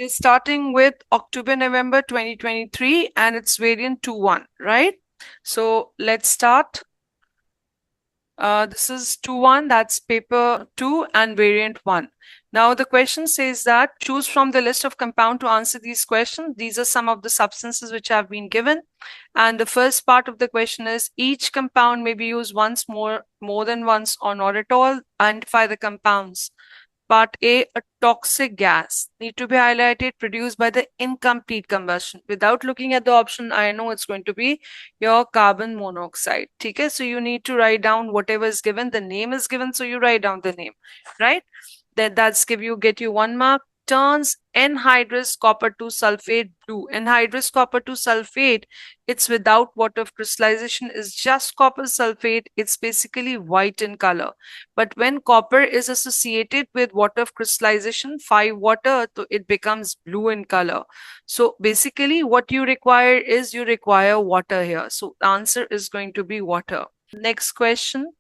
We're starting with October-November 2023 and it's variant 2-1, right? So let's start. This is 2-1, that's paper 2 and variant 1. Now the question says that choose from the list of compound to answer these questions. These are some of the substances which have been given. And the first part of the question is each compound may be used once more than once or not at all. Identify the compounds. Part A toxic gas need to be highlighted, produced by the incomplete combustion. Without looking at the option, I know it's going to be your carbon monoxide. Okay, so you need to write down whatever is given. The name is given, so you write down the name, right? That's get you 1 mark. Turns anhydrous copper to sulfate blue. Anhydrous copper to sulfate, it's without water crystallization, is just copper sulfate. It's basically white in color. But when copper is associated with water crystallization, 5 water, so it becomes blue in color. So basically what you require is you require water here. So the answer is going to be water. Next question.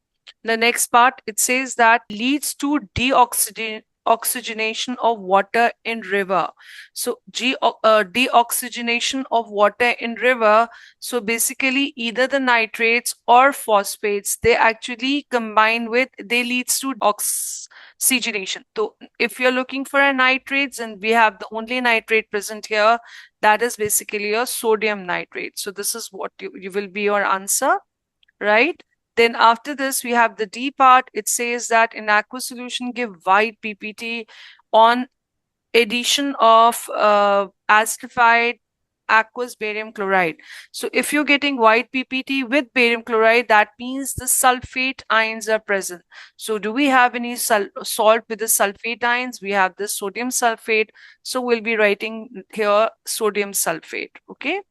The next part, it says that leads to deoxygenation of water in river. So deoxygenation of water in river. So basically either the nitrates or phosphates, they actually combine with, they leads to oxygenation. So if you're looking for a nitrates, and we have the only nitrate present here, that is basically a sodium nitrate. So this is what you will be your answer, right? Then after this, we have the D part. It says that in aqueous solution, give white PPT on addition of acidified aqueous barium chloride. So if you're getting white PPT with barium chloride, that means the sulfate ions are present. So do we have any salt with the sulfate ions? We have the sodium sulfate. So we'll be writing here sodium sulfate. Okay.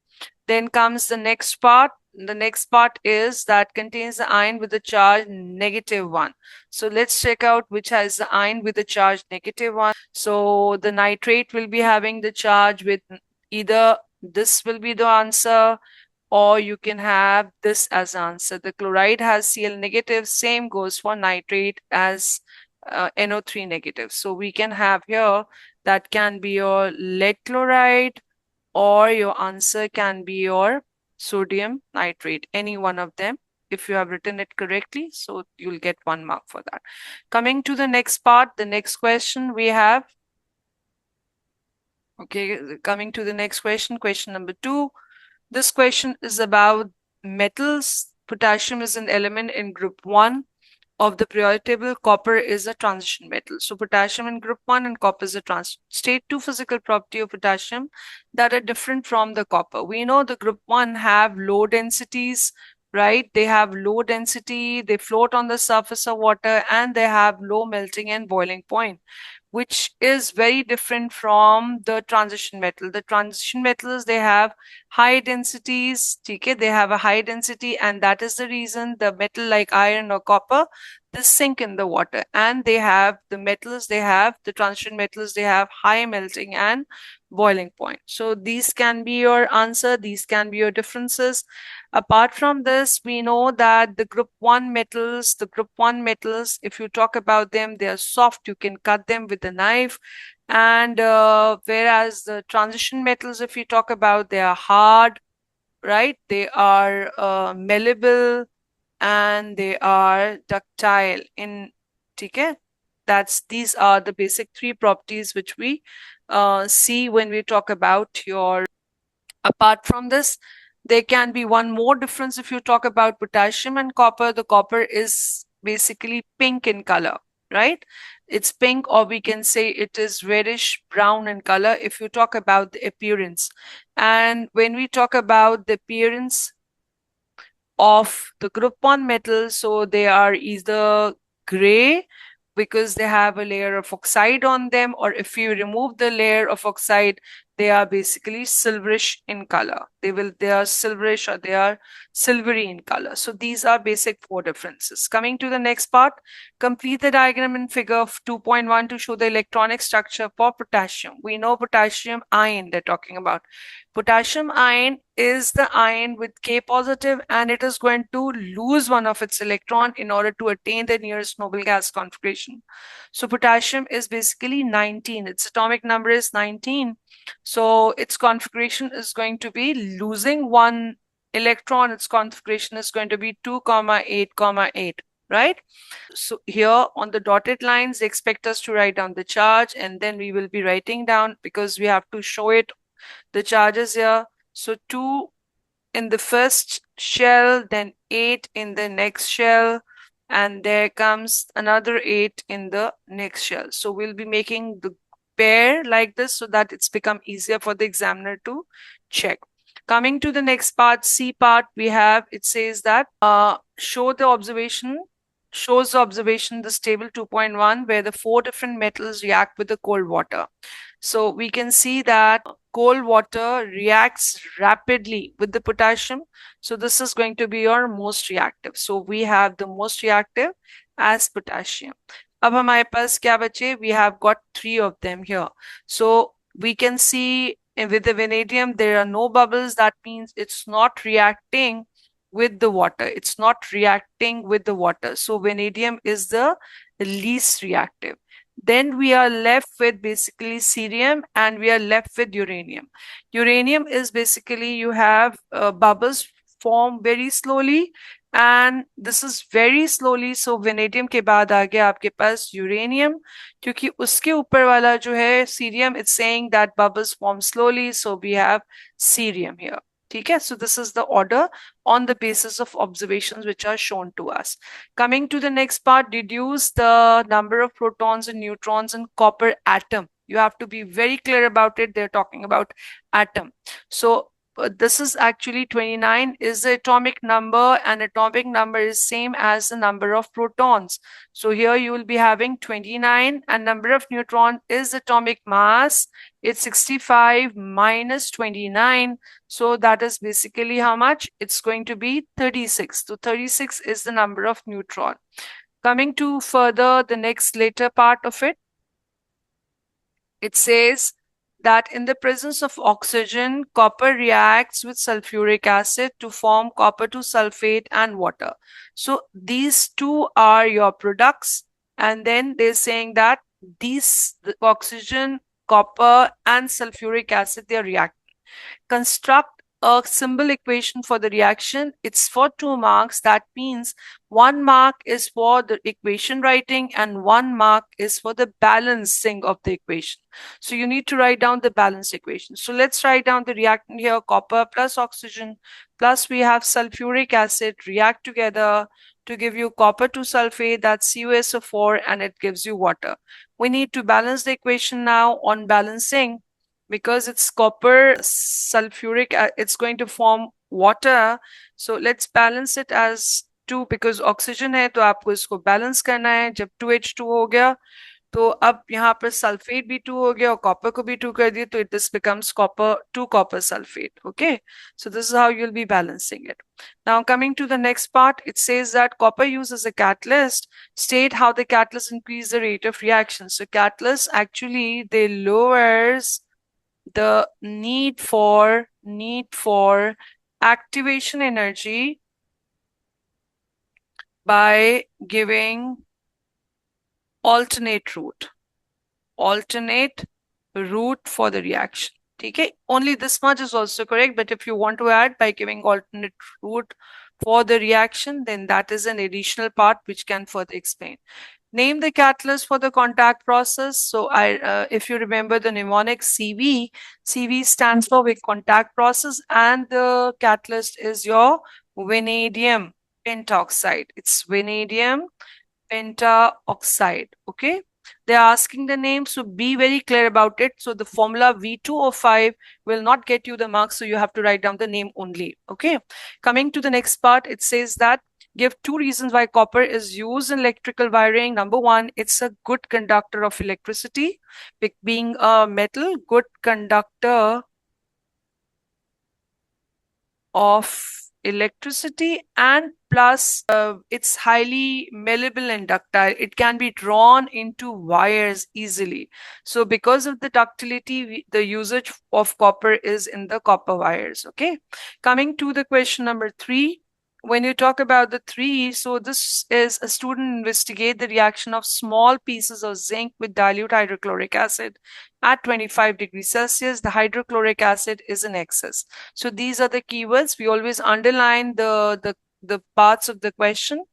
Then comes the next part. The next part is that contains the ion with the charge -1. So let's check out which has the ion with the charge -1. So the nitrate will be having the charge with either this will be the answer, or you can have this as answer. The chloride has Cl negative, same goes for nitrate as NO3 negative. So we can have here that can be your lead chloride, or your answer can be your sodium nitrate, any one of them, if you have written it correctly. So you'll get 1 mark for that. Coming to the next part, the next question we have. Okay, coming to the next question, question number 2. This question is about metals. Potassium is an element in group 1 of the periodic table. Copper is a transition metal. So potassium in group 1 and copper is a transition. State 2 physical property of potassium that are different from the copper. We know the group 1 have low densities, right? They have low density, they float on the surface of water, and they have low melting and boiling point, which is very different from the transition metal. The transition metals, they have high densities, okay? They have a high density, and that is the reason the metal like iron or copper, they sink in the water. And they have the metals, they have the transition metals, they have high melting and boiling point. So these can be your answer, these can be your differences. Apart from this, we know that the group 1 metals, if you talk about them, they are soft, you can cut them with a knife. And whereas the transition metals, if you talk about, they are hard, right? They are malleable and they are ductile in, okay? These are the basic 3 properties which we see when we talk about your. Apart from this, there can be one more difference. If you talk about potassium and copper, the copper is basically pink in color, right? It's pink, or we can say it is reddish brown in color if you talk about the appearance. And when we talk about the appearance of the group 1 metals, so they are either gray because they have a layer of oxide on them, or if you remove the layer of oxide, they are basically silverish in color. They are silverish, or they are silvery in color. So these are basic four differences. Coming to the next part, complete the diagram in figure 2.1 to show the electronic structure for potassium. We know potassium ion they're talking about. Potassium ion is the ion with K positive, and it is going to lose one of its electron in order to attain the nearest noble gas configuration. So potassium is basically 19. Its atomic number is 19. So its configuration is going to be losing one electron. Its configuration is going to be 2, 8, 8, right? So here on the dotted lines, they expect us to write down the charge, and then we will be writing down, because we have to show it, the charges here. So 2 in the first shell, then 8 in the next shell, and there comes another 8 in the next shell. So we'll be making the pair like this so that it's become easier for the examiner to check. Coming to the next part, C part, we have, it says that shows the observation, this table 2.1, where the 4 different metals react with the cold water. So we can see that cold water reacts rapidly with the potassium. So this is going to be your most reactive. So we have the most reactive as potassium. अब हमारे पास क्या बचे? We have got 3 of them here. So we can see with the vanadium, there are no bubbles. That means it's not reacting with the water. It's not reacting with the water. So vanadium is the least reactive. Then we are left with basically cerium, and we are left with uranium. Uranium is basically, you have bubbles form very slowly, and this is very slowly. So vanadium के बाद आ गया आपके पास uranium, क्योंकि उसके ऊपर वाला जो है cerium, it's saying that bubbles form slowly, so we have cerium here. Okay, so this is the order on the basis of observations which are shown to us. Coming to the next part, deduce the number of protons and neutrons in copper atom. You have to be very clear about it. They're talking about atom. So this is actually 29 is the atomic number, and atomic number is same as the number of protons. So here you will be having 29, and number of neutron is atomic mass. It's 65 minus 29. So that is basically how much? It's going to be 36. So 36 is the number of neutron. Coming to further the next later part of it, it says that in the presence of oxygen, copper reacts with sulfuric acid to form copper 2 sulfate and water. So these two are your products, and then they're saying that these, the oxygen, copper, and sulfuric acid, they are reacting. Construct a symbol equation for the reaction. It's for 2 marks. That means 1 mark is for the equation writing, and 1 mark is for the balancing of the equation. So you need to write down the balanced equation. So let's write down the reactant here. Copper plus oxygen plus we have sulfuric acid react together to give you copper 2 sulfate, that's CuSO4, and it gives you water. We need to balance the equation now. On balancing, because it's copper sulfuric, it's going to form water. So let's balance it as 2, because oxygen है तो आपको इसको balance करना है. जब 2H2 हो गया तो अब यहाँ पर सल्फेट भी 2 हो गया और कॉपर को भी 2 कर दिए, तो this becomes copper 2 copper sulfate. Okay, so this is how you'll be balancing it. Now coming to the next part, it says that copper used as a catalyst. State how the catalyst increase the rate of reaction. So catalyst actually, they lowers the need for activation energy by giving alternate route for the reaction. Okay, only this much is also correct, but if you want to add by giving alternate route for the reaction, then that is an additional part which can further explain. Name the catalyst for the contact process. So if you remember the mnemonic CV stands for with contact process, and the catalyst is your vanadium pentoxide. It's vanadium pentaoxide. Okay, they're asking the name, so be very clear about it. So the formula V2O5 will not get you the marks, so you have to write down the name only. Okay, coming to the next part, it says that give 2 reasons why copper is used in electrical wiring. Number 1, it's a good conductor of electricity. Being a metal, good conductor of electricity, and plus it's highly malleable and ductile. It can be drawn into wires easily. So because of the ductility, the usage of copper is in the copper wires. Okay. Coming to the question number 3. When you talk about the 3, so this is a student investigate the reaction of small pieces of zinc with dilute hydrochloric acid at 25 degrees Celsius. The hydrochloric acid is in excess. So these are the keywords. We always underline the parts of the question.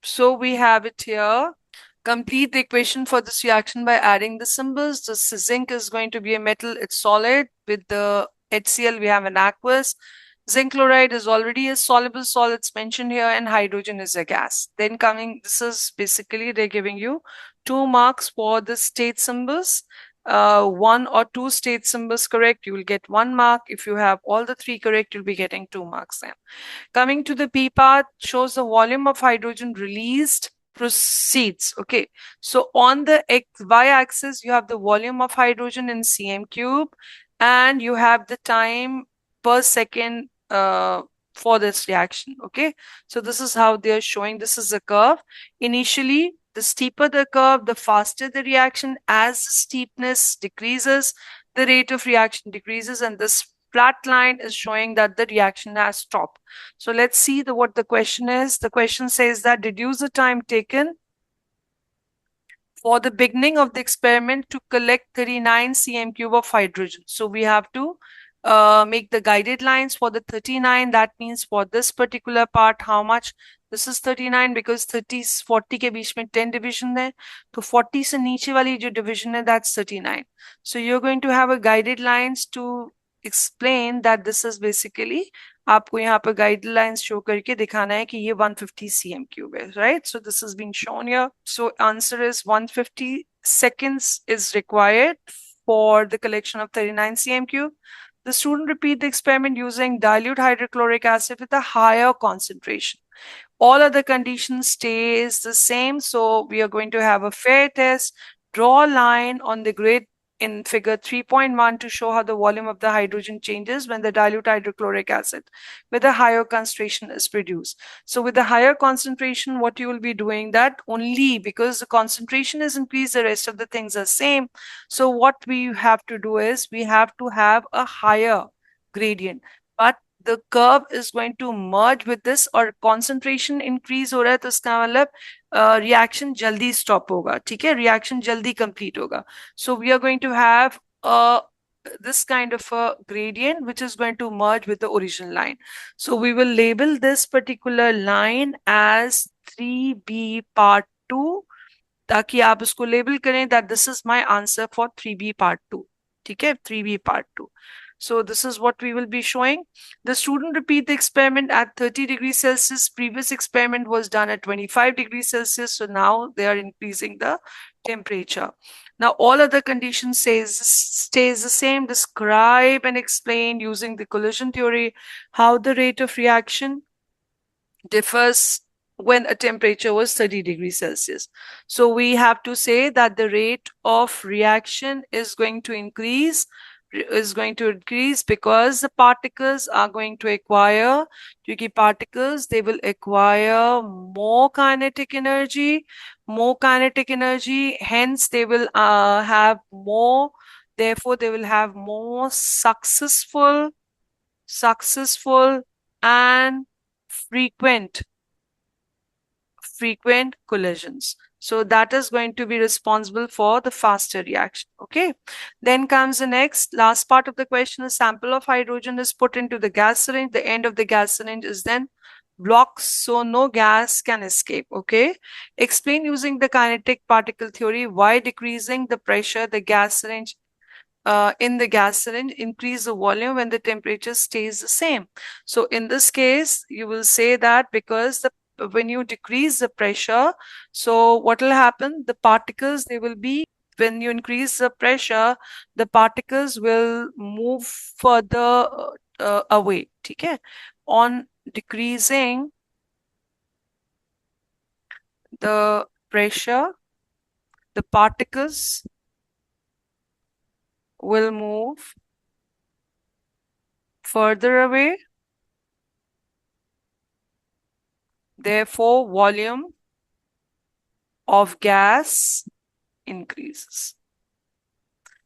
So we have it here. Complete the equation for this reaction by adding the symbols. The zinc is going to be a metal. It's solid. With the HCl, we have an aqueous. Zinc chloride is already a soluble solid. It's mentioned here, and hydrogen is a gas. Then coming, this is basically they're giving you 2 marks for the state symbols. 1 or 2 state symbols correct, you will get 1 mark. If you have all the 3 correct, you'll be getting 2 marks then. Coming to the B part, shows the volume of hydrogen released proceeds. Okay, so on the y-axis, you have the volume of hydrogen in cm cube, and you have the time per second for this reaction. Okay, so this is how they are showing. This is a curve. Initially, the steeper the curve, the faster the reaction. As the steepness decreases, the rate of reaction decreases, and this flat line is showing that the reaction has stopped. So let's see what the question is. The question says that deduce the time taken for the beginning of the experiment to collect 39 cm cube of hydrogen. So we have to make the guided lines for the 39. That means for this particular part, how much? This is 39 because 30 40 के बीच में 10 division है, तो 40 से नीचे वाली जो division है, that's 39. So you're going to have a guided lines to explain that this is basically, आपको यहाँ पर गाइडलाइंस शो करके दिखाना है कि ये 150 cm cube है, right? So this is being shown here. So answer is 150 seconds is required for the collection of 39 cm cube. The student repeat the experiment using dilute hydrochloric acid with a higher concentration. All other conditions stays the same. So we are going to have a fair test. Draw a line on the grid in figure 3.1 to show how the volume of the hydrogen changes when the dilute hydrochloric acid with a higher concentration is produced. So with the higher concentration, what you will be doing that only because the concentration is increased, the rest of the things are same. So what we have to do is we have to have a higher gradient, but the curve is going to merge with this, or concentration increase हो रहा है तो इसका मतलब reaction jaldi stop होगा. ठीक है, reaction jaldi complete होगा. So we are going to have this kind of a gradient which is going to merge with the original line. So we will label this particular line as 3b part 2 ताकि आप इसको label करें that this is my answer for 3b part 2. ठीक है, 3b part 2. So this is what we will be showing. The student repeat the experiment at 30 degrees Celsius. Previous experiment was done at 25 degrees Celsius. So now they are increasing the temperature. Now all other conditions stays the same. Describe and explain using the collision theory how the rate of reaction differs when a temperature was 30 degrees Celsius. So we have to say that the rate of reaction is going to increase because the particles are going to acquire, क्योंकि particles, they will acquire more kinetic energy, hence they will have more, therefore they will have more successful and frequent collisions. So that is going to be responsible for the faster reaction. Okay. Then comes the last part of the question. A sample of hydrogen is put into the gas syringe. The end of the gas syringe is then blocked so no gas can escape. Okay. Explain using the kinetic particle theory why decreasing the pressure the gas syringe in the gas syringe increase the volume when the temperature stays the same. So in this case, you will say that because when you decrease the pressure, so what will happen? The particles, they will be, when you increase the pressure, the particles will move further away. Okay? On decreasing the pressure, the particles will move further away Therefore, volume of gas increases.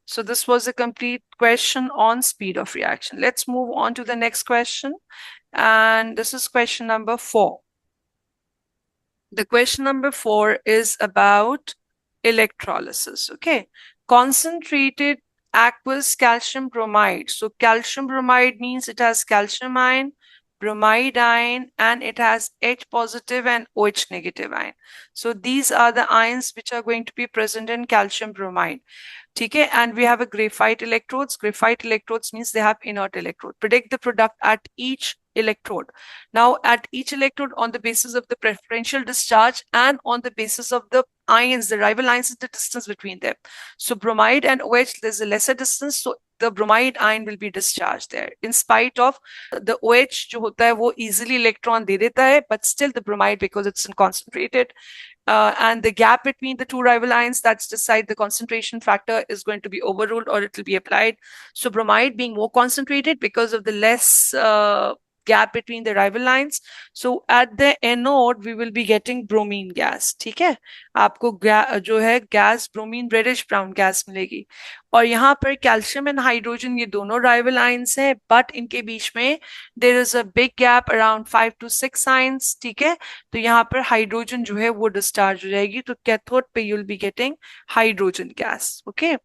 So this was a complete question on speed of reaction. Let's move on to the next question. And this is question number 4. The question number 4 is about electrolysis. Okay. Concentrated aqueous calcium bromide. So calcium bromide means it has calcium ion, bromide ion, and it has H positive and OH negative ion. So these are the ions which are going to be present in calcium bromide. Okay, and we have a graphite electrodes. Graphite electrodes means they have inert electrode. Predict the product at each electrode. Now, at each electrode, on the basis of the preferential discharge and on the basis of the ions, the rival ions, is the distance between them. So bromide and OH, there's a lesser distance, so the bromide ion will be discharged there. In spite of the OH जो होता है वो easily electron दे देता है, but still the bromide, because it's concentrated, and the gap between the two rival ions, that's decide the concentration factor is going to be overruled or it will be applied. So bromide being more concentrated because of the less gap between the rival lines. So at the anode we will be getting bromine gas. ठीक है, आपको जो है gas bromine reddish brown gas मिलेगी. और यहाँ पर calcium and hydrogen ये दोनों राइवल आयंस हैं, बट इनके बीच में there is a big gap around 5 to 6 ions. ठीक है, तो यहाँ पर हाइड्रोजन जो है वो डिस्चार्ज हो जाएगी. तो कैथोड पे you will be getting hydrogen gas. Okay,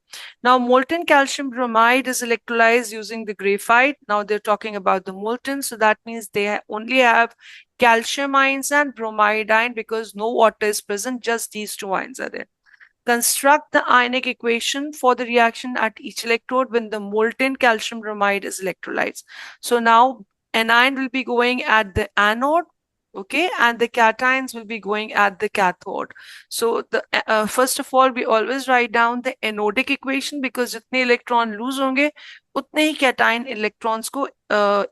now molten calcium bromide is electrolyzed using the graphite. Now they're talking about the molten, so that means they only have calcium ions and bromide ion because no water is present, just these two ions are there. Construct the ionic equation for the reaction at each electrode when the molten calcium bromide is electrolyzed. So now anion will be going at the anode, okay, and the cations will be going at the cathode. So the first of all, we always write down the anodic equation because जितने electron lose होंगे उतने ही cation electrons को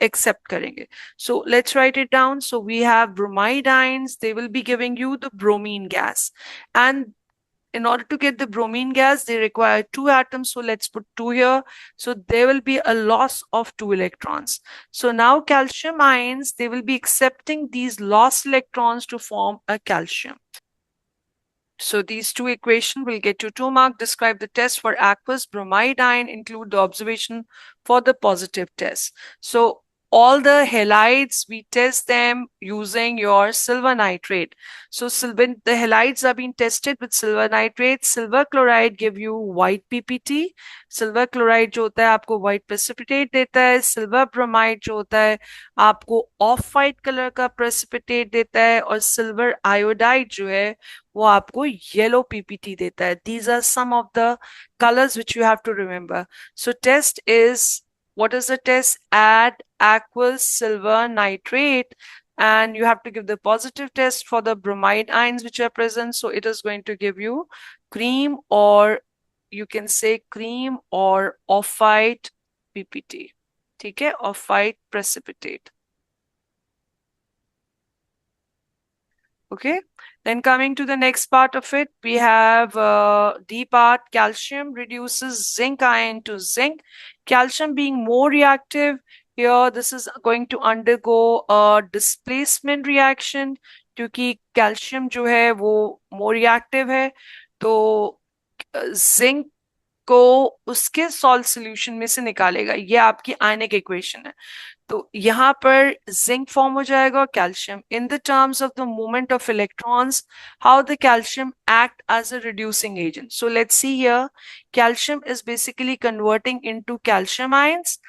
accept करेंगे. So let's write it down. So we have bromide ions, they will be giving you the bromine gas, and in order to get the bromine gas, they require 2 atoms. So let's put 2 here. So there will be a loss of 2 electrons. So now calcium ions, they will be accepting these lost electrons to form a calcium. So these two equations will get you 2 marks. Describe the test for aqueous bromide ion. Include the observation for the positive test. So all the halides, we test them using your silver nitrate. So the halides are being tested with silver nitrate. Silver chloride give you white PPT. Silver chloride जो होता है आपको white precipitate देता है. Silver bromide जो होता है आपको off white color का precipitate देता है. और silver iodide जो है वो आपको yellow PPT देता है. These are some of the colors which you have to remember. So test is, what is the test? Add aqueous silver nitrate, and you have to give the positive test for the bromide ions which are present. So it is going to give you cream, or you can say cream or off-white PPT. ठीक है, off-white precipitate. Okay, then coming to the next part of it, we have D part. Calcium reduces zinc ion to zinc. Calcium being more reactive, here this is going to undergo a displacement reaction क्योंकि calcium जो है वो more reactive है, तो zinc को उसके salt solution में से निकालेगा. ये आपकी आयनिक इक्वेशन है. तो यहाँ पर जिंक फॉर्म हो जाएगा calcium. In the terms of the movement of electrons, how the calcium act as a reducing agent. So let's see here, calcium is basically converting into calcium ions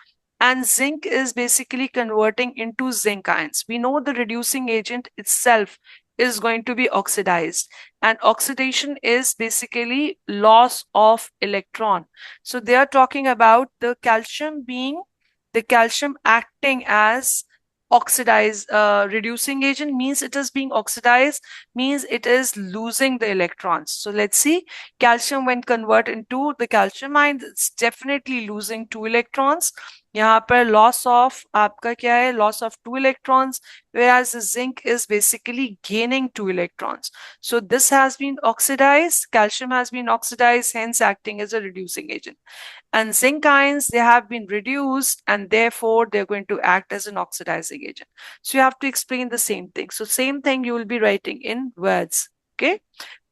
and zinc is basically converting into zinc ions. We know the reducing agent itself is going to be oxidized, and oxidation is basically loss of electron. So they are talking about the calcium being, the calcium acting as oxidized reducing agent, means it is being oxidized, means it is losing the electrons. So let's see, calcium when converted into the calcium ion, it's definitely losing 2 electrons. यहाँ पर loss of आपका क्या है, loss of 2 electrons, whereas the zinc is basically gaining 2 electrons. So this has been oxidized, calcium has been oxidized, hence acting as a reducing agent. And zinc ions, they have been reduced and therefore they're going to act as an oxidizing agent. So you have to explain the same thing. So same thing you will be writing in words. Okay.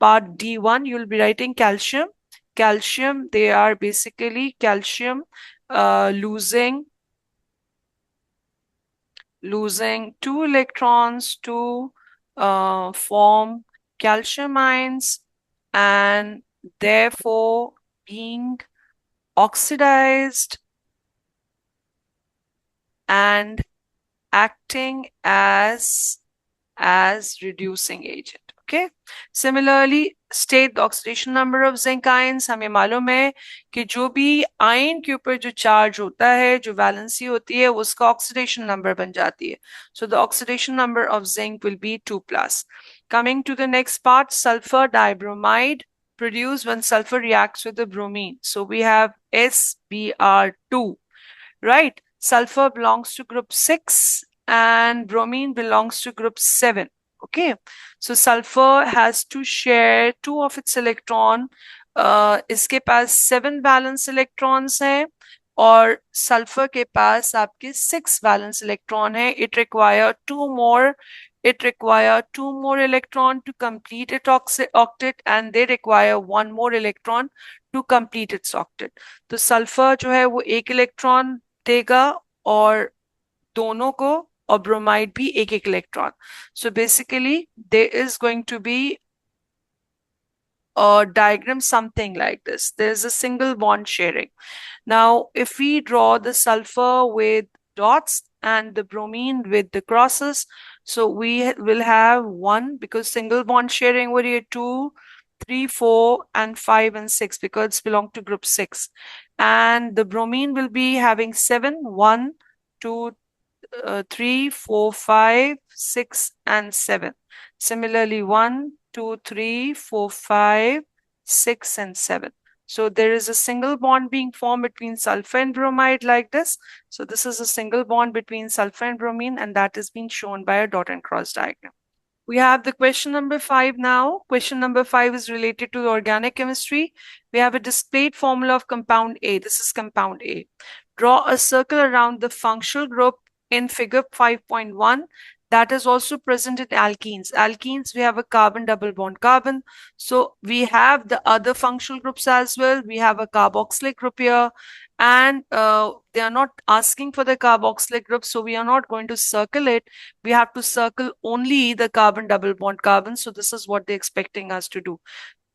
Part D1, you will be writing calcium. Calcium, they are basically calcium losing 2 electrons to form calcium ions and therefore being oxidized and acting as reducing agent. Okay. Similarly, state the oxidation number of zinc ions. हमें मालूम है कि जो भी ion के ऊपर जो charge होता है, जो वैलेंसी होती है, उसका ऑक्सीडेशन नंबर बन जाती है. So the oxidation number of zinc will be 2+. Coming to the next part, sulfur dibromide produced when sulfur reacts with the bromine. So we have SBr2, right? Sulfur belongs to group 6 and bromine belongs to group 7. Okay, so sulfur has to share 2 of its electron. इसके पास 7 valence electrons हैं और sulfur के पास आपके 6 valence electron है. It require 2 more. It require 2 more electron to complete its octet and they require 1 more electron to complete its octet. तो sulfur जो है वो 1 electron देगा और दोनों को और ब्रोमाइड भी 1 electron. So basically there is going to be a diagram something like this. There is a single bond sharing. Now if we draw the sulfur with dots and the bromine with the crosses, so we will have 1 because single bond sharing would be 2, 3, 4 and 5 and 6 because it's belong to group 6, and the bromine will be having 7, 1, 2, 3, 4, 5, 6 and 7. Similarly 1, 2, 3, 4, 5, 6 and 7. So there is a single bond being formed between sulfur and bromide like this. So this is a single bond between sulfur and bromine and that is being shown by a dot and cross diagram. We have the question number 5 now. Question number 5 is related to organic chemistry. We have a displayed formula of compound A. This is compound A. Draw a circle around the functional group in figure 5.1 that is also present in alkenes. Alkenes, we have a carbon double bond carbon. So we have the other functional groups as well. We have a carboxylic group here and they are not asking for the carboxylic group. So we are not going to circle it. We have to circle only the carbon double bond carbon. So this is what they're expecting us to do.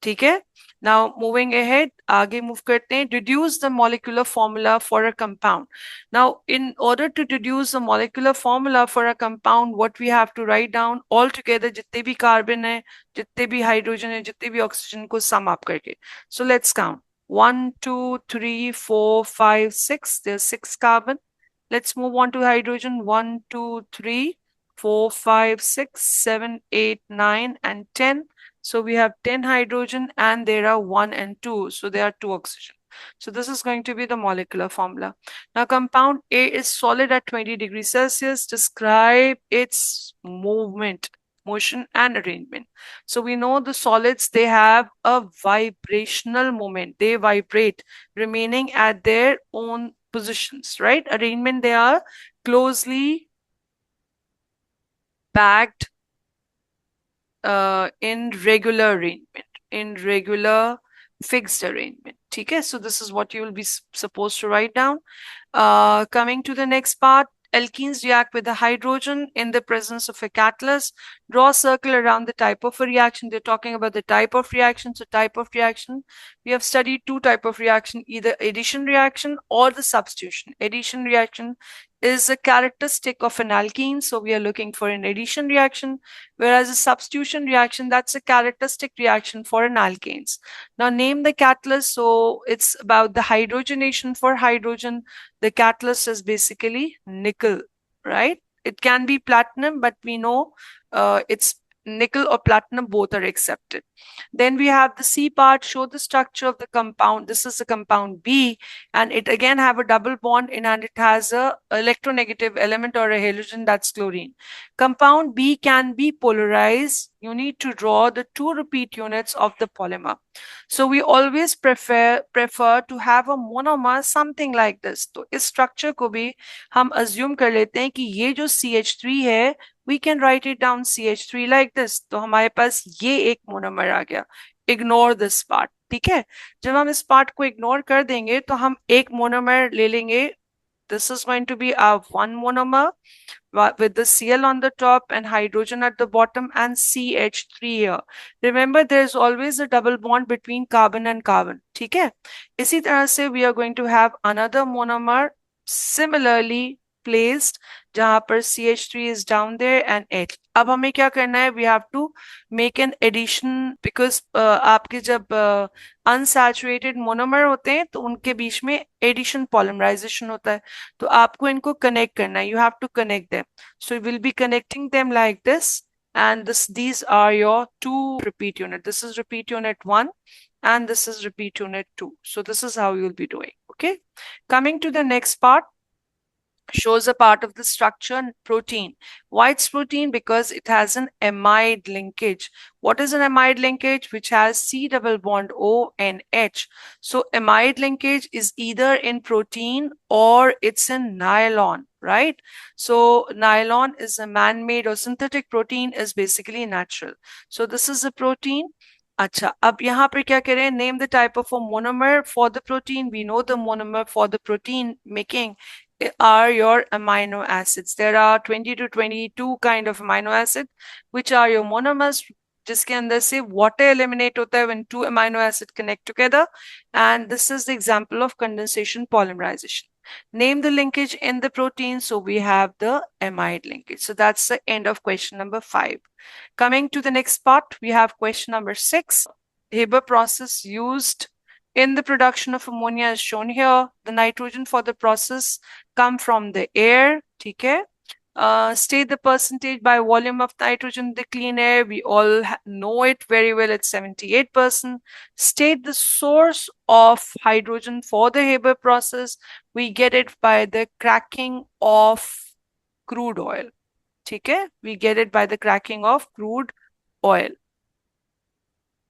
ठीक है. Now moving ahead, आगे move करते हैं. Deduce the molecular formula for a compound. Now in order to deduce the molecular formula for a compound, what we have to write down all together जितने भी carbon है, जितने भी hydrogen है, जितने भी oxygen को sum up करके. So let's count. 1, 2, 3, 4, 5, 6. There's 6 carbon. Let's move on to hydrogen. 1, 2, 3, 4, 5, 6, 7, 8, 9 and 10. So we have 10 hydrogen and there are 1 and 2. So there are 2 oxygen. So this is going to be the molecular formula. Now compound A is solid at 20 degrees Celsius. Describe its movement, motion and arrangement. So we know the solids, they have a vibrational moment. They vibrate remaining at their own positions, right? Arrangement, they are closely packed in regular arrangement, in regular fixed arrangement. Okay, so this is what you will be supposed to write down. Coming to the next part, alkenes react with the hydrogen in the presence of a catalyst. Draw a circle around the type of a reaction. They're talking about the type of reaction. So type of reaction, we have studied 2 type of reaction, either addition reaction or the substitution. Addition reaction is a characteristic of an alkene. So we are looking for an addition reaction, whereas a substitution reaction, that's a characteristic reaction for an alkanes. Now name the catalyst. So it's about the hydrogenation for hydrogen. The catalyst is basically nickel, right? It can be platinum, but we know it's nickel or platinum, both are accepted. Then we have the C part, show the structure of the compound. This is the compound B, and it again have a double bond in, and it has a electronegative element or a halogen, that's chlorine. Compound B can be polarized. You need to draw the 2 repeat units of the polymer. So we always prefer to have a monomer something like this. तो इस structure को भी हम assume कर लेते हैं कि ये जो CH3 है, we can write it down CH3 like this. तो हमारे पास ये एक monomer आ गया. Ignore this part. ठीक है, जब हम इस part को ignore कर देंगे तो हम एक monomer ले लेंगे. This is going to be our one monomer with the Cl on the top and hydrogen at the bottom and CH3 here. Remember, there is always a double bond between carbon and carbon. ठीक है, इसी तरह से we are going to have another monomer similarly placed जहां पर CH3 is down there and H. अब हमें क्या करना है? We have to make an addition because आपके जब unsaturated monomer होते हैं तो उनके बीच में addition polymerization होता है, तो आपको इनको connect करना है. You have to connect them. So we'll be connecting them like this, and these are your 2 repeat unit. This is repeat unit 1 and this is repeat unit 2. So this is how you'll be doing. Okay, coming to the next part, shows a part of the structure, protein. Why it's protein? Because it has an amide linkage. What is an amide linkage? Which has C double bond O and H. So amide linkage is either in protein or it's in nylon, right? So nylon is a man-made, or synthetic protein is basically natural. So this is a protein. अच्छा, अब यहाँ पर क्या करें? Name the type of a monomer for the protein. We know the monomer for the protein making are your amino acids. There are 20 to 22 kind of amino acid, which are your monomers, जिसके अंदर से water eliminate होता है when 2 amino acid connect together. And this is the example of condensation polymerization. Name the linkage in the protein. So we have the amide linkage. So that's the end of question number 5. Coming to the next part, we have question number 6. Haber process used in the production of ammonia is shown here. The nitrogen for the process come from the air. ठीक है? State the percentage by volume of nitrogen in the clean air. We all know it very well. It's 78%. State the source of hydrogen for the Haber process. We get it by the cracking of crude oil. ठीक है? We get it by the cracking of crude oil.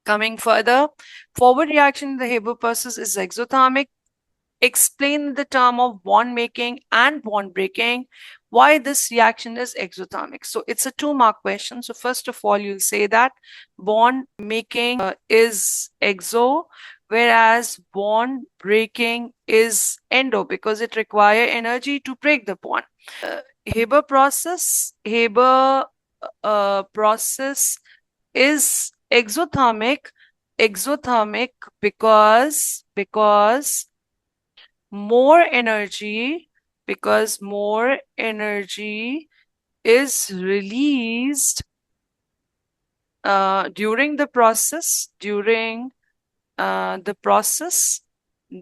Coming further, forward reaction in the Haber process is exothermic. Explain the term of bond making and bond breaking, why this reaction is exothermic. So it's a 2-mark question. So first of all, you'll say that bond making is exo, whereas bond breaking is endo, because it requires energy to break the bond. Haber process is exothermic because more energy is released during the process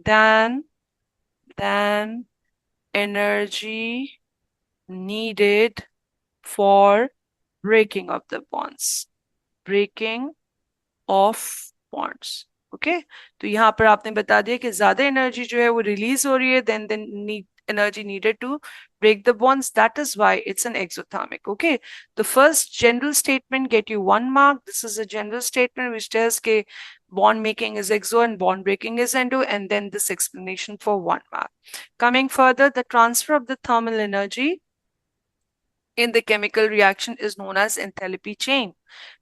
than energy needed for breaking of the bonds. Okay, तो यहाँ पर आपने बता दिया कि ज्यादा energy जो है वो रिलीज हो रही है then energy needed to break the bonds. That is why it's an exothermic. Okay, the first general statement get you 1 mark. This is a general statement which tells that bond making is exo and bond breaking is endo, and then this explanation for 1 mark. Coming further, the transfer of the thermal energy in the chemical reaction is known as enthalpy chain.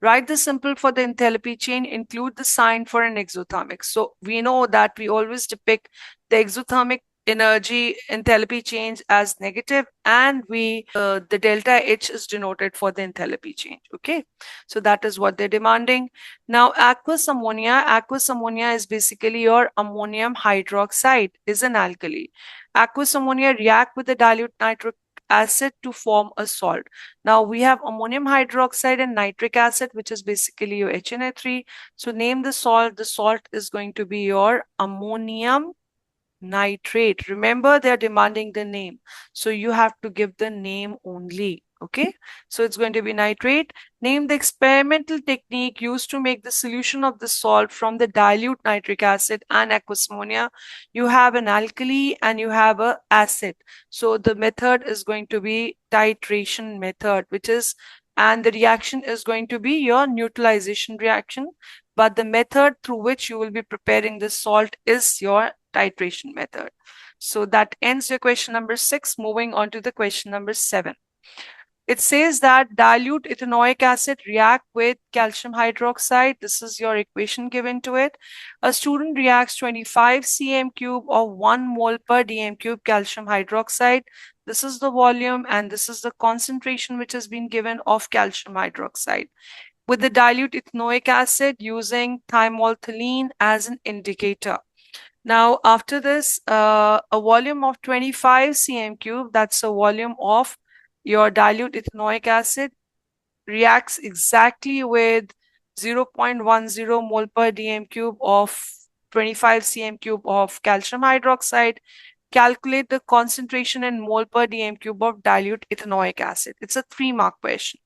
Write the symbol for the enthalpy chain, include the sign for an exothermic. So we know that we always depict the exothermic energy enthalpy change as negative, and the delta H is denoted for the enthalpy change. Okay, so that is what they're demanding. Now aqueous ammonia is basically your ammonium hydroxide, is an alkali. Aqueous ammonia react with the dilute nitric acid to form a salt. Now we have ammonium hydroxide and nitric acid, which is basically your HNO3. So name the salt. The salt is going to be your ammonium nitrate. Remember, they're demanding the name, so you have to give the name only. Okay, so it's going to be nitrate. Name the experimental technique used to make the solution of the salt from the dilute nitric acid and aqueous ammonia. You have an alkali and you have a acid. So the method is going to be titration method, which is, and the reaction is going to be your neutralization reaction. But the method through which you will be preparing this salt is your titration method. So that ends your question number 6. Moving on to the question number 7. It says that dilute ethanoic acid react with calcium hydroxide. This is your equation given to it. A student reacts 25 cm cube of 1 mole per dm cube calcium hydroxide. This is the volume and this is the concentration which has been given of calcium hydroxide with the dilute ethanoic acid using thymolthaline as an indicator. Now, after this, a volume of 25 cm cube, that's a volume of your dilute ethanoic acid, reacts exactly with 0.10 mole per dm cube of 25 cm cube of calcium hydroxide. Calculate the concentration in mole per dm cube of dilute ethanoic acid. It's a 3-mark question.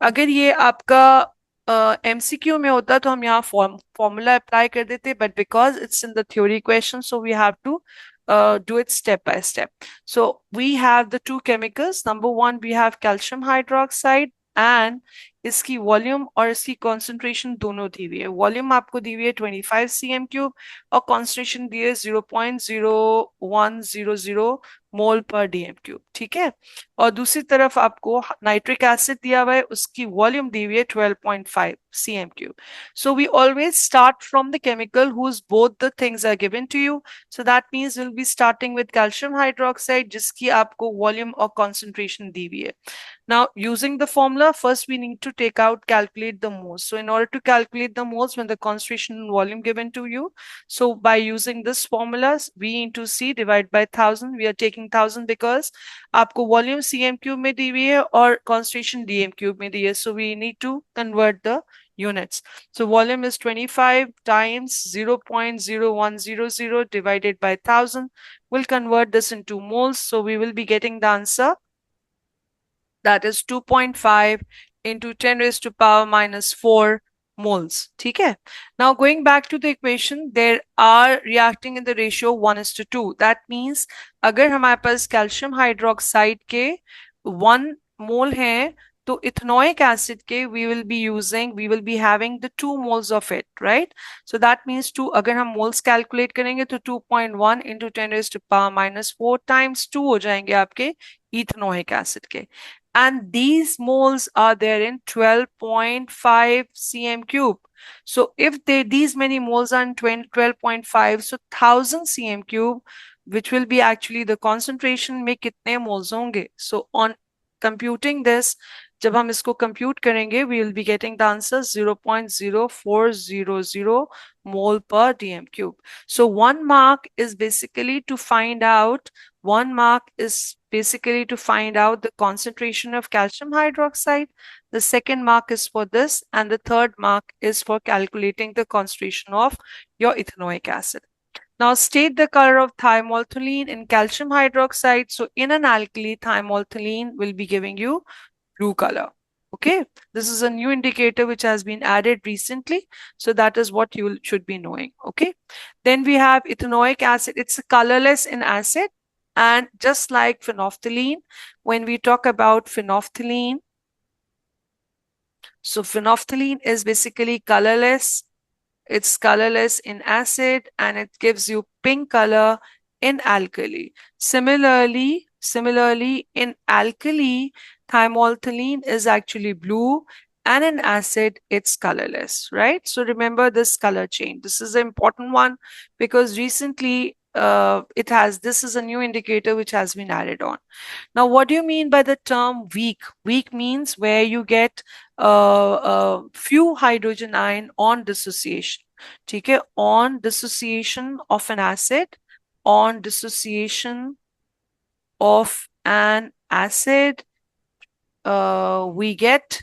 अगर ये आपका MCQ में होता तो हम यहाँ formula apply कर देते, but because it's in the theory question, so we have to do it step by step. So we have the two chemicals. Number one, we have calcium hydroxide and इसकी volume और इसकी concentration दोनों दी हुई है. Volume आपको दी हुई है 25 cm cube और कॉन्सेंट्रेशन दी है 0.0100 मोल पर डीएम क्यूब. ठीक है, और दूसरी तरफ आपको नाइट्रिक एसिड दिया हुआ है, उसकी वॉल्यूम दी हुई है 12.5 cm cube. So we always start from the chemical whose both the things are given to you. So that means we'll be starting with calcium hydroxide जिसकी आपको वॉल्यूम और कॉन्सेंट्रेशन दी हुई है. Now, using the formula, first we need to take out, calculate the moles. So in order to calculate the moles when the concentration and volume given to you, so by using this formula, V into C divided by 1000, we are taking 1000 because आपको volume cm cube में दी हुई है और concentration dm cube में दी है. So we need to convert the units. So volume is 25 times 0.0100 divided by 1000. We'll convert this into moles. So we will be getting the answer, that is 2.5 into 10 raised to power minus 4 moles. ठीक है? Now going back to the equation, there are reacting in the ratio 1:2. That means अगर हमारे पास calcium hydroxide के 1 mole है, तो ethanoic acid के we will be having the 2 moles of it, right? So that means 2, अगर हम moles calculate करेंगे तो 2.1 into 10 raised to power minus 4 times 2 हो जाएंगे आपके ethanoic acid के. And these moles are there in 12.5 cm cube. So if these many moles are in 12.5, so 1000 cm cube, which will be actually the concentration में कितने moles होंगे. So on computing this, जब हम इसको compute करेंगे, we will be getting the answer 0.0400 mole per dm cube. So 1 mark is basically to find out the concentration of calcium hydroxide. The second mark is for this, and the third mark is for calculating the concentration of your ethanoic acid. Now state the color of thymolthaline in calcium hydroxide. So in an alkali, thymolthaline will be giving you blue color. Okay, this is a new indicator which has been added recently. So that is what you should be knowing. Okay, then we have ethanoic acid. It's colorless in acid. And just like phenolphthalein, when we talk about phenolphthalein, so phenolphthalein is basically colorless. It's colorless in acid and it gives you pink color in alkali. Similarly, in alkali, thymolthaline is actually blue and in acid, it's colorless, right? So remember this color change. This is an important one because recently this is a new indicator which has been added on. Now, what do you mean by the term weak? Weak means where you get few hydrogen ion on dissociation. ठीक है, on dissociation of an acid, we get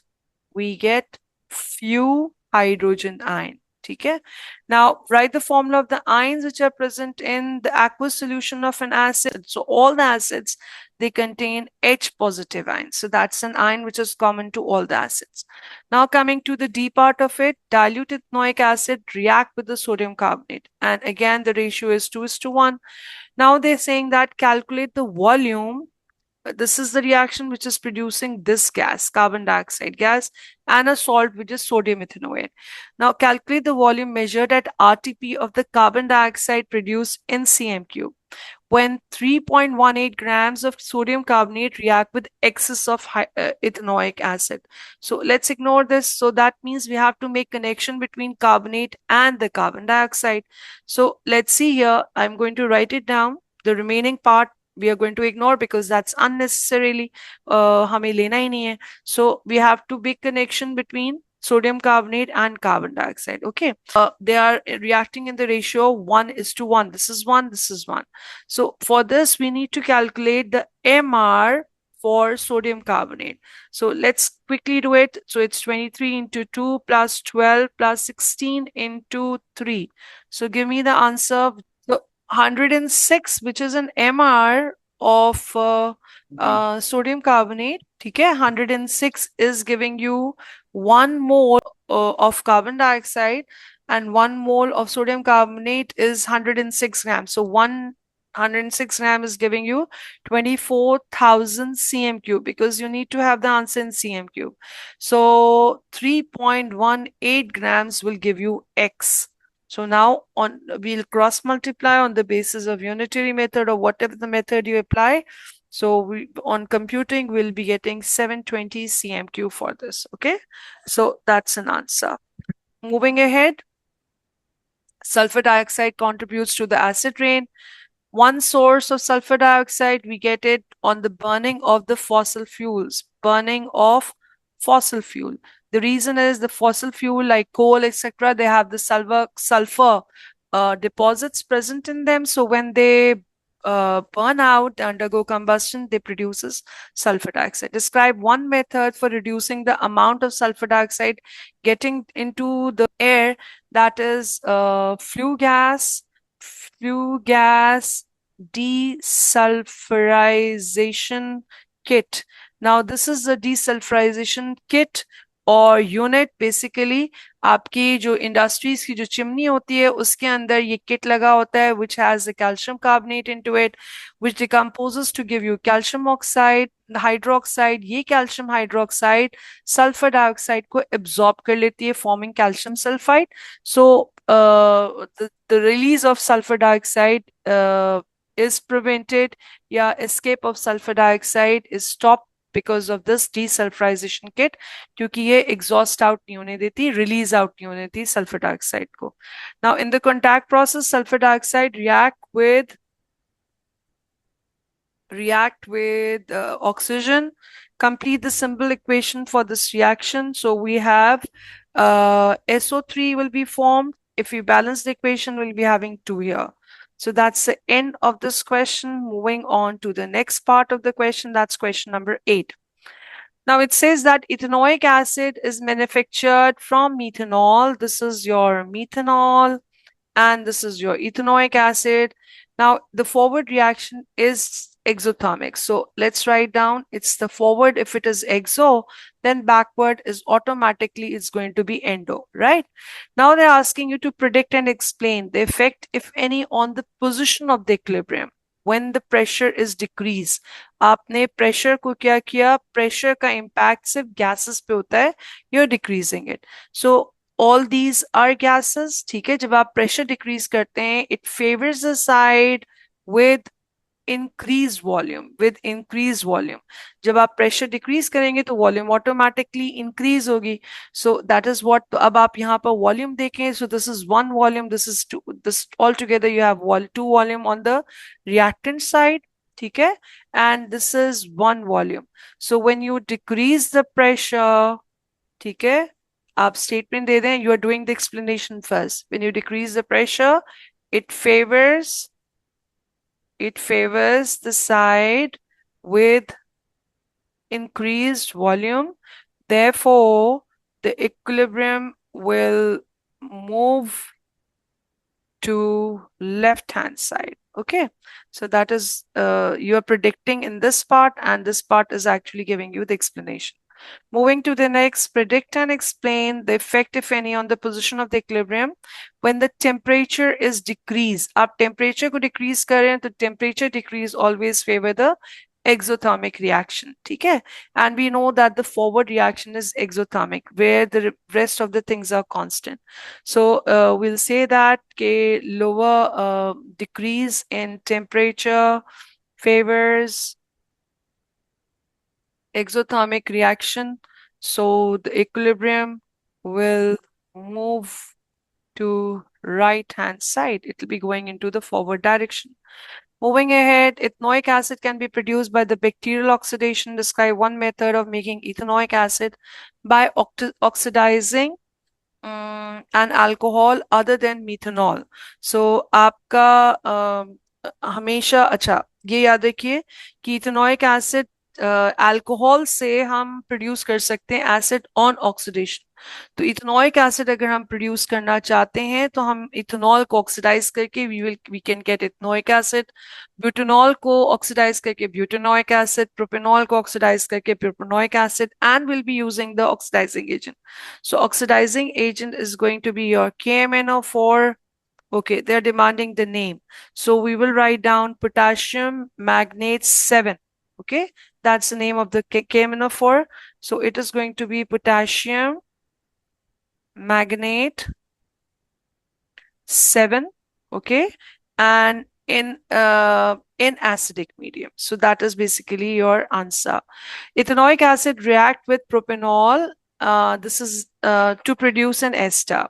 few hydrogen ion. ठीक है. Now write the formula of the ions which are present in the aqueous solution of an acid. So all the acids, they contain H positive ions. So that's an ion which is common to all the acids. Now coming to the D part of it, dilute ethanoic acid react with the sodium carbonate. And again, the ratio is 2:1. Now they're saying that calculate the volume. This is the reaction which is producing this gas, carbon dioxide gas, and a salt which is sodium ethanoate. Now calculate the volume measured at RTP of the carbon dioxide produced in cm cube when 3.18 grams of sodium carbonate react with excess of ethanoic acid. So let's ignore this. So that means we have to make connection between carbonate and the carbon dioxide. So let's see here. I'm going to write it down. The remaining part we are going to ignore because that's unnecessarily हमें लेना ही नहीं है. So we have to make connection between sodium carbonate and carbon dioxide. Okay, they are reacting in the ratio 1:1. This is 1, this is 1. So for this we need to calculate the MR for sodium carbonate. So let's quickly do it. So it's 23 into 2 plus 12 plus 16 into 3. So give me the answer. So 106, which is an MR of sodium carbonate. Okay, 106 is giving you 1 mole of carbon dioxide, and 1 mole of sodium carbonate is 106 grams. So 106 grams is giving you 24,000 cm cube, because you need to have the answer in cm cube. So 3.18 grams will give you X. So now we'll cross multiply on the basis of unitary method or whatever the method you apply. So on computing, we'll be getting 720 cm cube for this. Okay, so that's an answer. Moving ahead, sulfur dioxide contributes to the acid rain. One source of sulfur dioxide, we get it on the burning of the fossil fuels. Burning of fossil fuel. The reason is the fossil fuel like coal, etc., they have the sulfur deposits present in them. So when they burn out, undergo combustion, they produces sulfur dioxide. Describe one method for reducing the amount of sulfur dioxide getting into the air, that is flue gas desulfurization kit. Now this is the desulfurization kit और unit. Basically आपकी जो industries की जो chimney होती है उसके अंदर ये किट लगा होता है which has the calcium carbonate into it which decomposes to give you calcium oxide, hydroxide. ये कैल्शियम हाइड्रोक्साइड सल्फर डाइऑक्साइड को एब्जॉर्ब कर लेती है forming calcium sulphide. So the release of sulfur dioxide is prevented, या escape of sulfur dioxide is stopped because of this desulfurization kit, क्योंकि ये exhaust out नहीं होने देती, release out नहीं होने देती sulfur dioxide को. Now in the contact process, sulfur dioxide react with oxygen. Complete the symbol equation for this reaction. So we have SO3 will be formed. If we balance the equation, we'll be having 2 here. So that's the end of this question. Moving on to the next part of the question, that's question number 8. Now it says that ethanoic acid is manufactured from methanol. This is your methanol and this is your ethanoic acid. Now the forward reaction is exothermic. So let's write down, it's the forward. If it is exo, then backward is automatically it's going to be endo, right? Now they're asking you to predict and explain the effect, if any, on the position of the equilibrium when the pressure is decreased. आपने pressure को क्या किया? Pressure का impact सिर्फ gases पे होता है. You're decreasing it. So all these are gases. ठीक है, जब आप pressure decrease करते हैं, it favors the side with increased volume. जब आप pressure decrease करेंगे तो volume automatically increase होगी. So that is what. तो अब आप यहाँ पर volume देखें. So this is 1 volume, this is 2. This altogether you have 2 volume on the reactant side. ठीक है, and this is 1 volume. So when you decrease the pressure, ठीक है, आप statement दे दें. You are doing the explanation first. When you decrease the pressure, it favors the side with increased volume. Therefore, the equilibrium will move to left hand side. Okay, so that is you are predicting in this part, and this part is actually giving you the explanation. Moving to the next, predict and explain the effect, if any, on the position of the equilibrium when the temperature is decreased. आप temperature को decrease कर रहे हैं, तो temperature decrease always favor the exothermic reaction. ठीक है? And we know that the forward reaction is exothermic, where the rest of the things are constant. So we'll say that lower decrease in temperature favors exothermic reaction. So the equilibrium will move to right hand side. It will be going into the forward direction. Moving ahead, ethanoic acid can be produced by the bacterial oxidation. Describe one method of making ethanoic acid by oxidizing an alcohol other than methanol. So आपका हमेशा अच्छा ये याद रखिए कि ethanoic acid alcohol से हम produce कर सकते हैं एसिड ऑन ऑक्सीडेशन। तो इथेनॉइक एसिड अगर हम प्रोड्यूस करना चाहते हैं तो हम इथेनॉल को ऑक्सीडाइज करके we can get ethanoic acid, butanol को ऑक्सीडाइज करके ब्यूटेनॉइक एसिड, प्रोपेनॉल को ऑक्सीडाइज करके propanoic acid, and will be using the oxidizing agent. So oxidizing agent is going to be your KMnO4. Okay, they're demanding the name. So we will write down potassium magnate 7. Okay, that's the name of the KMnO4. So it is going to be potassium magnate 7. Okay, and in acidic medium. So that is basically your answer. Ethanoic acid react with propanol. This is to produce an ester.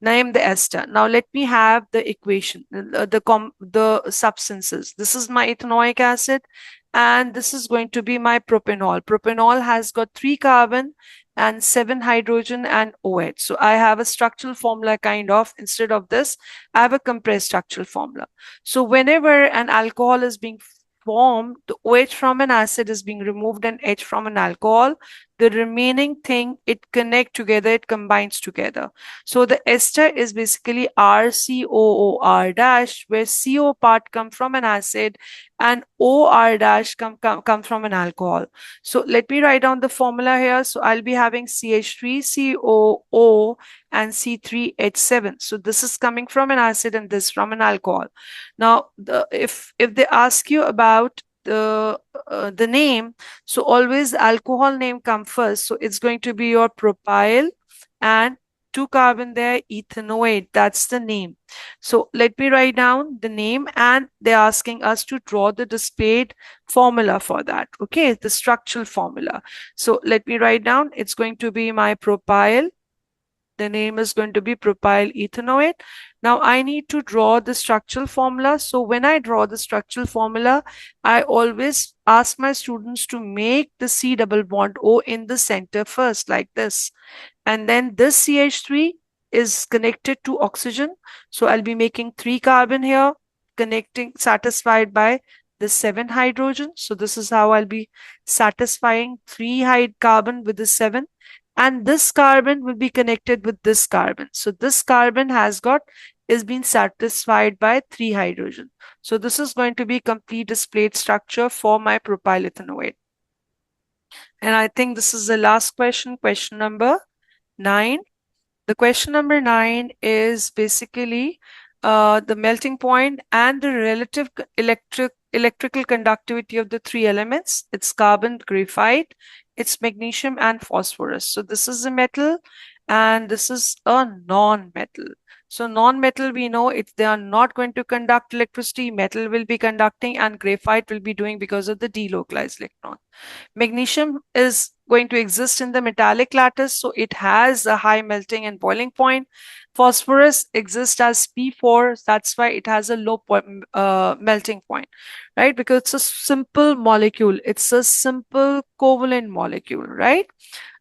Name the ester. Now let me have the equation, the substances. This is my ethanoic acid, and this is going to be my propanol. Propanol has got 3 carbon and 7 hydrogen and OH. So I have a structural formula kind of. Instead of this, I have a compressed structural formula. So whenever an alcohol is being formed, the OH from an acid is being removed and H from an alcohol. The remaining thing, it connect together, it combines together. So the ester is basically RCOOR dash, where CO part come from an acid and OR dash come from an alcohol. So let me write down the formula here. So I'll be having CH3COO and C3H7. So this is coming from an acid and this from an alcohol. Now, if they ask you about the name, so always alcohol name come first. So it's going to be your propyl and 2 carbon there, ethanoate. That's the name. So let me write down the name, and they're asking us to draw the displayed formula for that. Okay, the structural formula. So let me write down. It's going to be my propyl. The name is going to be propyl ethanoate. Now I need to draw the structural formula. So when I draw the structural formula, I always ask my students to make the C double bond O in the center first, like this. And then this CH3 is connected to oxygen. So I'll be making 3 carbon here, connecting, satisfied by the 7 hydrogen. So this is how I'll be satisfying 3 carbon with the 7. And this carbon will be connected with this carbon. So this carbon is being satisfied by 3 hydrogen. So this is going to be complete displayed structure for my propyl ethanoate. And I think this is the last question, question number 9. The question number 9 is basically the melting point and the relative electrical conductivity of the 3 elements. It's carbon, graphite, it's magnesium and phosphorus. So this is a metal and this is a non-metal. So non-metal, we know they are not going to conduct electricity. Metal will be conducting and graphite will be doing because of the delocalized electron. Magnesium is going to exist in the metallic lattice, so it has a high melting and boiling point. Phosphorus exists as P4, that's why it has a low melting point, right? Because it's a simple molecule. It's a simple covalent molecule, right?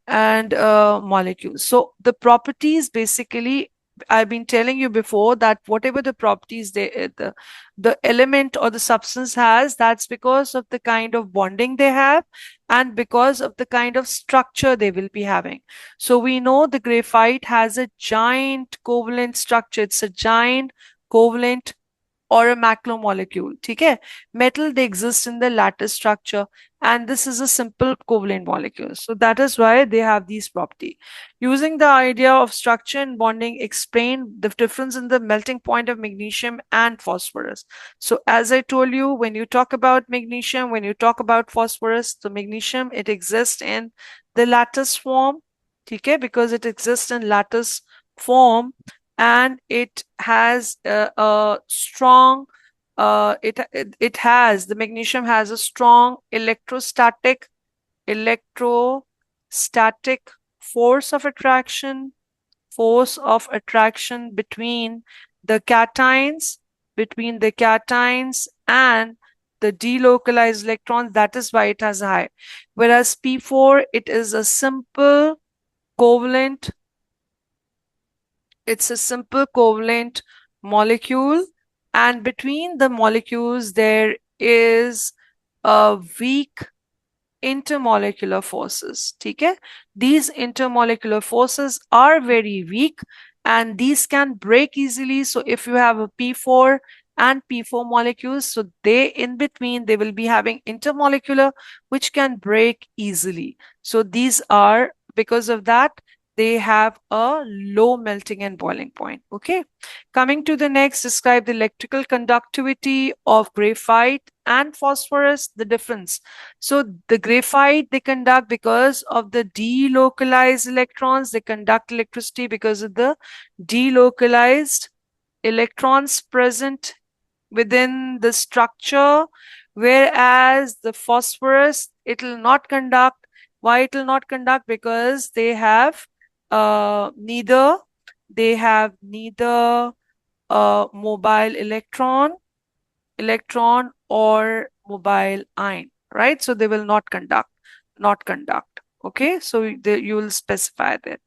And molecule. So the properties basically, I've been telling you before that whatever the properties the element or the substance has, that's because of the kind of bonding they have and because of the kind of structure they will be having. So we know the graphite has a giant covalent structure. It's a giant covalent or a macromolecule. Okay, metal, they exist in the lattice structure, and this is a simple covalent molecule. So that is why they have these property. Using the idea of structure and bonding, explain the difference in the melting point of magnesium and phosphorus. So as I told you, when you talk about magnesium, when you talk about phosphorus, the magnesium, it exists in the lattice form. Okay, because it exists in lattice form, and it has a strong it has, the magnesium has a strong electrostatic force of attraction, between the cations and the delocalized electrons. That is why it has a high. Whereas P4, it is a simple covalent it's a simple covalent molecule, and between the molecules there is a weak intermolecular forces. Okay, these intermolecular forces are very weak and these can break easily. So if you have a P4 and P4 molecules, so they in between, they will be having intermolecular which can break easily. So these are, because of that, they have a low melting and boiling point. Okay, coming to the next, describe the electrical conductivity of graphite and phosphorus, the difference. So the graphite, they conduct because of the delocalized electrons. They conduct electricity because of the delocalized electrons present within the structure, whereas the phosphorus, it will not conduct. Why it will not conduct? Because they have neither mobile electron or mobile ion, right? So they will not conduct. Okay, so you will specify that.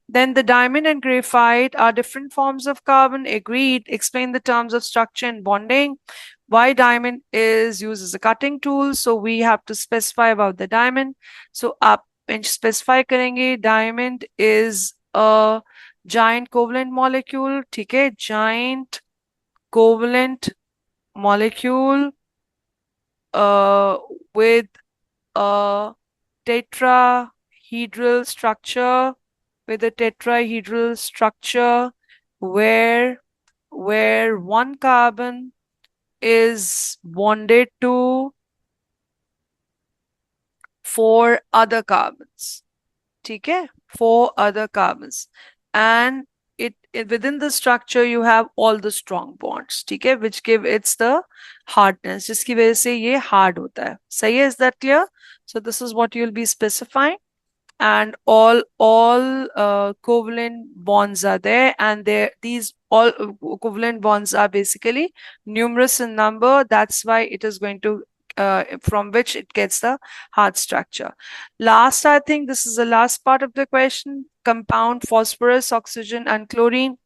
Then the diamond and graphite are different forms of carbon. Agreed. Explain the terms of structure and bonding. Why diamond is used as a cutting tool? So we have to specify about the diamond. So आप specify करेंगे, diamond is a giant covalent molecule. ठीक है, giant covalent molecule with a tetrahedral structure, where one carbon is bonded to 4 other carbons. ठीक है, 4 other carbons, and within the structure you have all the strong bonds, ठीक है, which give it's the hardness, जिसकी वजह से ये hard होता है. सही है? Is that clear? So this is what you'll be specifying, and all covalent bonds are there, and these all covalent bonds are basically numerous in number. That's why it is going to from which it gets the hard structure. Last, I think this is the last part of the question. Compound phosphorus, oxygen, and chlorine.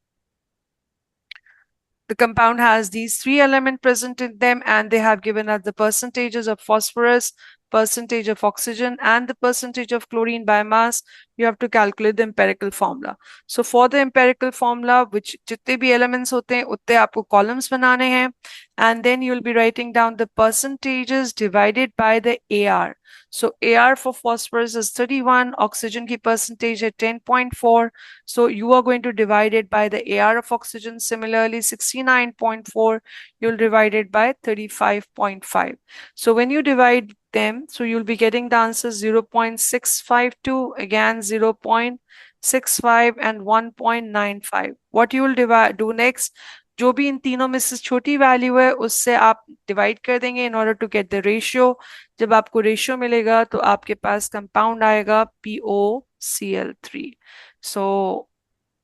The compound has these 3 elements present in them, and they have given us the percentages of phosphorus, percentage of oxygen, and the percentage of chlorine by mass. You have to calculate the empirical formula. So for the empirical formula, which जितने भी elements होते हैं उतने आपको columns बनाने हैं, and then you'll be writing down the percentages divided by the AR. So AR for phosphorus is 31, oxygen की percentage है 10.4. So you are going to divide it by the AR of oxygen. Similarly, 69.4, you'll divide it by 35.5. So when you divide them, so you'll be getting the answer 0.652, again 0.65 and 1.95. What you will do next, जो भी इन तीनों में से छोटी value है उससे आप divide कर देंगे in order to get the ratio. जब आपको रेशियो मिलेगा तो आपके पास कंपाउंड आएगा POCl3. So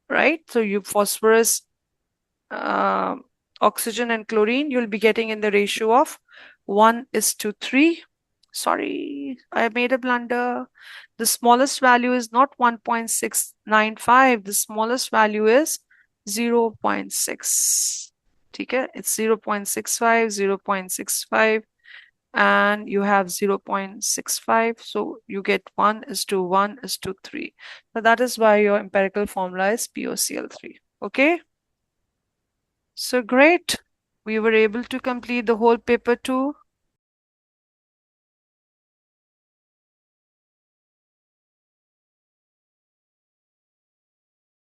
right, so you phosphorus, oxygen and chlorine, you'll be getting in the ratio of 1:3. Sorry, I made a blunder. The smallest value is not 1.695. The smallest value is 0.6. Okay, it's 0.65, 0.65, and you have 0.65. So you get 1:1:3. So that is why your empirical formula is POCl3. Okay. So great. We were able to complete the whole paper too.